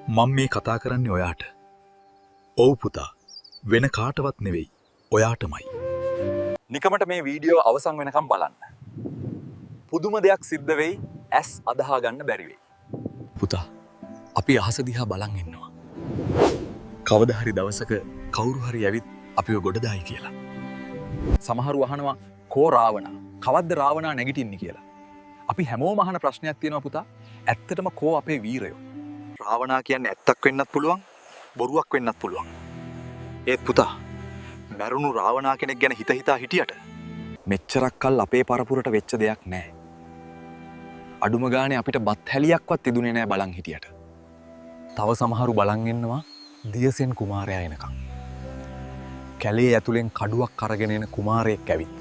මම මේ කතා කරන්නේ ඔයාට. ඔව් පුතා. වෙන කාටවත් නෙවෙයි. ඔයාටමයි. නිකමට මේ වීඩියෝ අවසන් වෙනකම් බලන්න. පුදුම දෙයක් සිද්ධ වෙයි. ඇස් අදහා ගන්න බැරි වෙයි. පුතා, අපි අහස දිහා බලන් ඉන්නවා. කවදා හරි දවසක කවුරු හරි ඇවිත් අපිව ගොඩ දායි කියලා. සමහරු අහනවා කෝ රාවණා? කවද්ද රාවණා නැගිටින්නේ කියලා. අපි හැමෝම අහන ප්‍රශ්නයක් තියෙනවා පුතා. ඇත්තටම කෝ අපේ වීරයෝ? රාවණා කියන්නේ ඇත්තක් වෙන්නත් පුළුවන්, බොරුවක් වෙන්නත් පුළුවන්. ඒත් පුතා, මැරුණු රාවණා කෙනෙක් ගැන හිතා හිටියට මෙච්චරක් කල් අපේ පරපුරට වෙච්ච දෙයක් නැහැ. අඩුම ගානේ අපිට බත් හැලියක්වත් ඉදුනේ නැහැ බලන් හිටියට. තව සමහරු බලන් ඉන්නවා දියසෙන් කුමාරයා එනකම්. කැලේ ඇතුලෙන් කඩුවක් අරගෙන එන කුමාරයෙක් ඇවිත්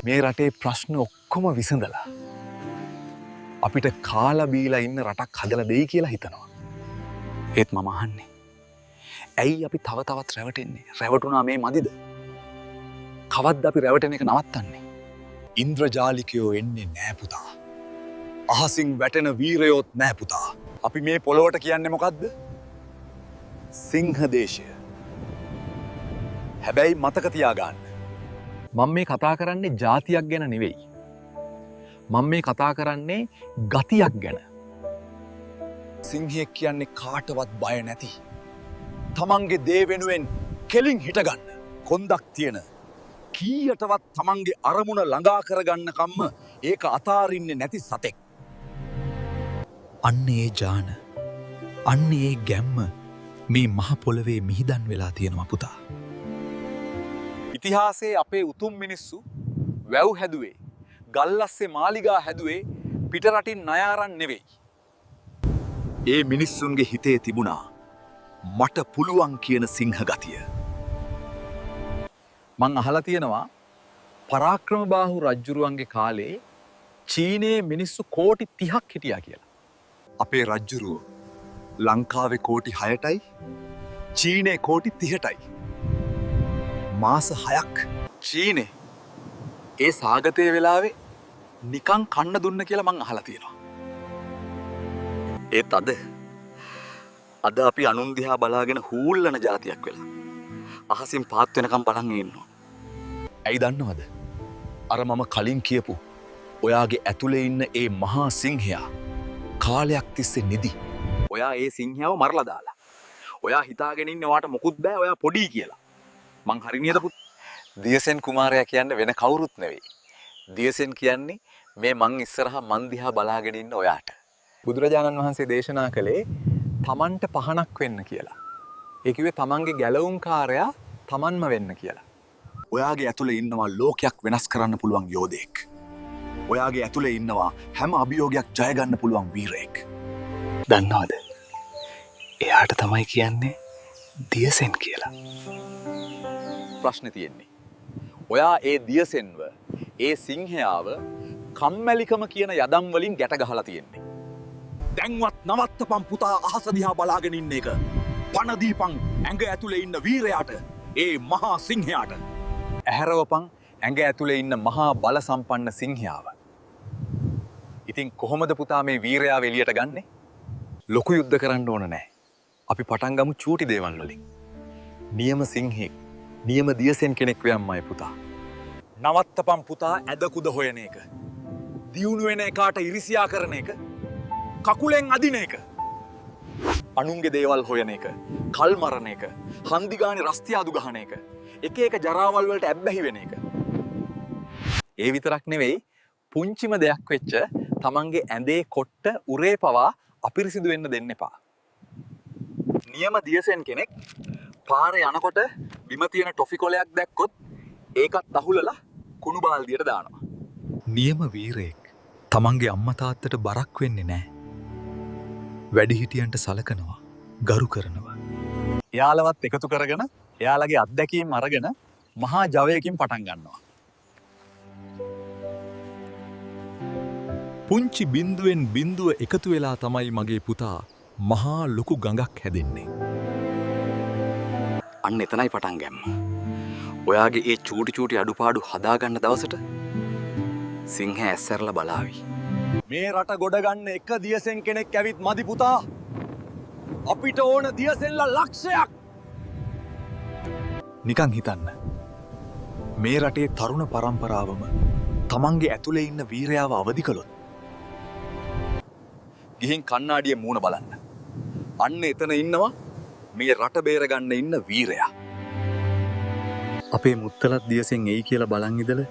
මේ රටේ ප්‍රශ්න ඔක්කොම විසඳලා අපිට කාලා බීලා ඉන්න රටක් හදලා දෙයි කියලා හිතනවා. ඒත් මම අහන්නේ, ඇයි අපි තව තවත් රැවටෙන්නේ? රැවටුණා මේ මදිද? කවද්ද අපි රැවටෙන එක නවත්තන්නේ? ඉන්ද්‍රජාලිකයෝ එන්නේ නෑ පුතා. අහසින් වැටෙන වීරයොත් නෑ පුතා. අපි මේ පොළොවට කියන්නේ මොකද්ද? සිංහදේශය. හැබැයි මතක තියාගන්න. මම මේ කතා කරන්නේ ජාතියක් ගැන නෙවෙයි. මම මේ කතා කරන්නේ ගතියක් ගැන. සිංහයෙක් කියන්නේ කාටවත් බය නැති. තමන්ගේ දේ වෙනුවෙන් කෙලින් හිටගන්න. කොන්දක් තියෙන. කීයටවත් තමන්ගේ අරමුණ ළඟා කරගන්න කම්ම ඒක අතාරින්නේ නැති සතෙක්. අන්න ඒ ජාන, අන්න ඒ ගැම්ම මේ මහ පොළවේ මිහිදන් වෙලා තියෙනවා පුතා. ඉතිහාසයේ අපේ උතුම් මිනිස්සු වැව් හැදුවේ, ගල්ලස්සේ මාලිගා හැදුවේ පිටරටින් ණය අරන් නෙවෙයි. ඒ මිනිස්සුන්ගේ හිතේ තිබුණා මට පුළුවන් කියන සිංහ ගතිය. මං අහලා තියෙනවා පරාක්‍රමබාහු රජ්ජුරුවන්ගේ කාලේ චීනයේ මිනිස්සු කෝටි 30ක් හිටියා කියලා. අපේ රජ්ජුරුව ලංකාවේ කෝටි 6ටයි, චීනයේ කෝටි 30ටයි. මාස 6ක් චීනේ ඒ සාගතයේ වෙලාවේ නිකන් කන්න දුන්න කියලා මං අහලා තියෙනවා. ඒත් අද අපි අනුන් දිහා බලාගෙන හූල්ලන જાතියක් වෙලා අහසින් පාත් වෙනකම් බලන් ඉන්නවා. ඇයි දන්නවද? අර මම කලින් කියපු ඔයාගේ ඇතුලේ ඉන්න ඒ මහා සිංහයා කාලයක් තිස්සේ නිදි. ඔයා ඒ සිංහයාව මරලා දාලා. ඔයා හිතාගෙන ඉන්නේ ඔයාට මොකුත් බෑ, ඔයා පොඩි කියලා. මං හරි නේද පුත්? දියසෙන් කුමාරයා කියන්නේ වෙන කවුරුත් නෙවෙයි. දියසෙන් කියන්නේ මේ මං ඉස්සරහා මන් දිහා බලාගෙන ඉන්න ඔයාට. බුදුරජාණන් වහන්සේ දේශනා කළේ තමන්ට පහනක් වෙන්න කියලා. ඒ කිව්වේ තමන්ගේ ගැලවුම්කාරයා තමන්ම වෙන්න කියලා. ඔයාගේ ඇතුලේ ඉන්නවා ලෝකයක් වෙනස් කරන්න පුළුවන් යෝධයෙක්. ඔයාගේ ඇතුලේ ඉන්නවා හැම අභියෝගයක් ජය ගන්න පුළුවන් වීරයෙක්. දන්නවද? එයාට තමයි කියන්නේ දියසෙන් කියලා. ප්‍රශ්නේ තියෙන්නේ, ඔයා ඒ දියසෙන්ව, ඒ සිංහයාව කම්මැලිකම කියන යදම් වලින් ගැට ගහලා තියෙන්නේ. දැන්වත් නවත්තපන් පුතා අහස දිහා බලාගෙන ඉන්න එක. පණ දීපන් ඇඟ ඇතුලේ ඉන්න වීරයාට, ඒ මහා සිංහයාට. ඇහැරවපන් ඇඟ ඇතුලේ ඉන්න මහා බල සම්පන්න සිංහයාව. ඉතින් කොහොමද පුතා මේ වීරයාව එළියට ගන්නෙ? ලොකු යුද්ධ කරන්න ඕන නැහැ. අපි පටන් ගමු චූටි දේවල් වලින්. නියම සිංහෙක්, නියම දියසෙන් කෙනෙක් වෙයම්මයි පුතා. නවත්තපන් පුතා ඇදකුද හොයන එක. දියුණු වෙන එකාට ඉරිසියා කරන එක. කකුලෙන් අදින එක. අනුන්ගේ දේවල් හොයන එක. කල් මරන එක. හන්දි ගානේ රස්තියාදු ගහන එක. එක ජරාවල් වලට ඇබ්බැහි වෙන එක. ඒ විතරක් නෙවෙයි, පුංචිම දෙයක් වෙච්ච තමන්ගේ ඇඳේ කොට්ට උරේ පවා අපිරිසිදු වෙන්න දෙන්න එපා. නියම දියසෙන් කෙනෙක් පාරේ යනකොට බිම තියෙන ටොෆි කොලයක් දැක්කොත් ඒකත් අහුලලා කුණු බාල්දියට දානවා. නියම වීරයෙක් තමන්ගේ අම්මා තාත්තට බරක් වෙන්නේ නැහැ. වැඩිහිටියන්ට සලකනවා, ගරු කරනවා. එයාලවත් එකතු කරගෙන එයාලගේ අත්දැකීම් අරගෙන මහා ජවයකින් පටන් ගන්නවා. පුංචි බිඳුවෙන් බිඳුව එකතු වෙලා තමයි මගේ පුතා මහා ලොකු ගඟක් හැදෙන්නේ. අන්න එතනයි පටන් ගන්න. ඔයාගේ ඒ චූටි අඩුපාඩු හදාගන්න දවසට සිංහ ඇස්සරලා බලාවි. මේ රට ගොඩ ගන්න එක දියසෙන් කෙනෙක් ඇවිත් මදි පුතා. අපිට ඕන දියසෙල්ල ලක්ෂයක්. නිකං හිතන්න. මේ රටේ තරුණ පරම්පරාවම තමන්ගේ ඇතුළේ ඉන්න වීරයාව අවදි කළොත්. ගිහින් කන්නාඩිය මූුණ බලන්න. අන්න එතන ඉන්නවා මේ රට බේරගන්න ඉන්න වීරයා. අපේ මුත්තලත් දියසෙන් එයි කියලා බලංඉදල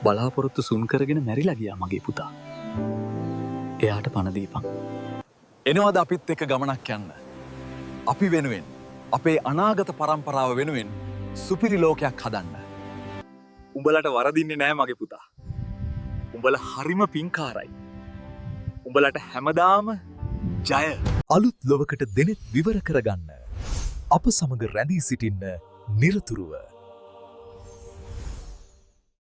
බලාපොරොත්තු සුන් කරගෙන මැරිලා ගියා මගේ පුතා. එයාට පණදීපන්. එනවාද අපිත් එක ගමනක් යන්න. අපි වෙනුවෙන් අපේ අනාගත පරම්පරාව වෙනුවෙන් සුපිරි ලෝකයක් හදන්න. උඹලට වරදින්නේ නෑ මගේ පුතා. උඹල හරිම පින්කාරයි. උඹලට හැමදාම ජය. අලුත් ලොවකට දෙනෙත් විවර කරගන්න. අප සමඟ රැඳී සිටින්න නිරතුරුව.